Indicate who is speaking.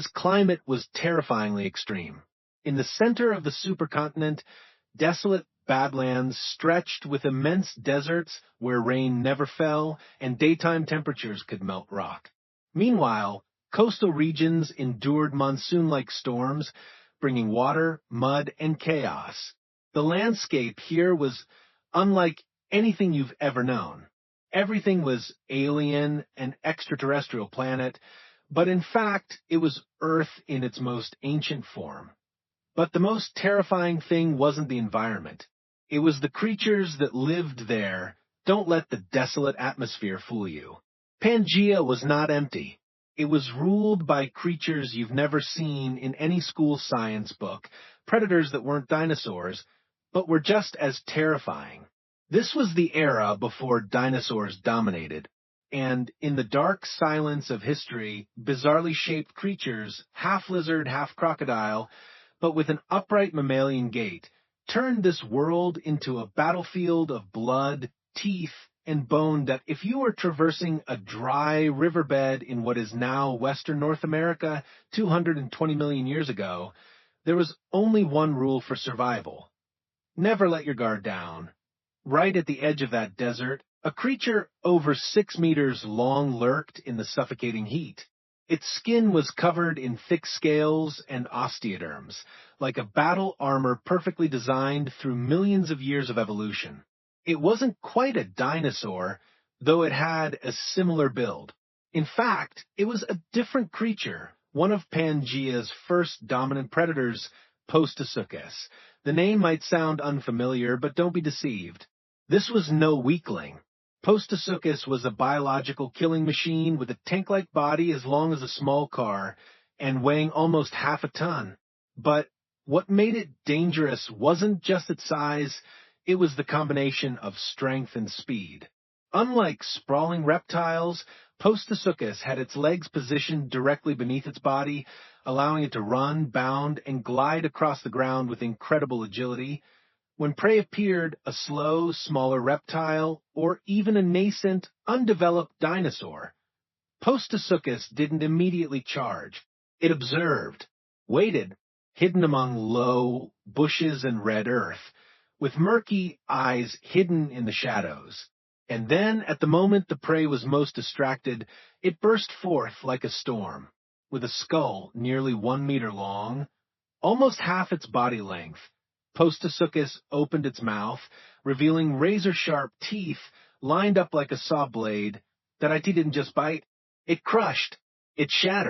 Speaker 1: His climate was terrifyingly extreme. In the center of the supercontinent, desolate badlands stretched with immense deserts where rain never fell and daytime temperatures could melt rock. Meanwhile, coastal regions endured monsoon-like storms, bringing water, mud, and chaos. The landscape here was unlike anything you've ever known. Everything was alien, an extraterrestrial planet, but in fact, it was Earth in its most ancient form. But the most terrifying thing wasn't the environment. It was the creatures that lived there. Don't let the desolate atmosphere fool you. Pangaea was not empty. It was ruled by creatures you've never seen in any school science book, predators that weren't dinosaurs, but were just as terrifying. This was the era before dinosaurs dominated, and in the dark silence of history, bizarrely shaped creatures, half lizard, half crocodile, but with an upright mammalian gait, turned this world into a battlefield of blood, teeth, and bone that if you were traversing a dry riverbed in what is now Western North America 220 million years ago, there was only one rule for survival. Never let your guard down. Right at the edge of that desert, a creature over 6 meters long lurked in the suffocating heat. Its skin was covered in thick scales and osteoderms, like a battle armor perfectly designed through millions of years of evolution. It wasn't quite a dinosaur, though it had a similar build. In fact, it was a different creature, one of Pangaea's first dominant predators, Prehistoric. The name might sound unfamiliar, but don't be deceived. This was no weakling. Prehistoric was a biological killing machine with a tank-like body as long as a small car and weighing almost half a ton. But what made it dangerous wasn't just its size, it was the combination of strength and speed. Unlike sprawling reptiles, Prehistoric had its legs positioned directly beneath its body, allowing it to run, bound, and glide across the ground with incredible agility. When prey appeared, a slow, smaller reptile, or even a nascent, undeveloped dinosaur, Prehistoric didn't immediately charge. It observed, waited, hidden among low bushes and red earth, with murky eyes hidden in the shadows. And then, at the moment the prey was most distracted, it burst forth like a storm, with a skull nearly 1 meter long, almost half its body length. Prehistoric opened its mouth, revealing razor-sharp teeth lined up like a saw blade. That IT didn't just bite, it crushed, it shattered.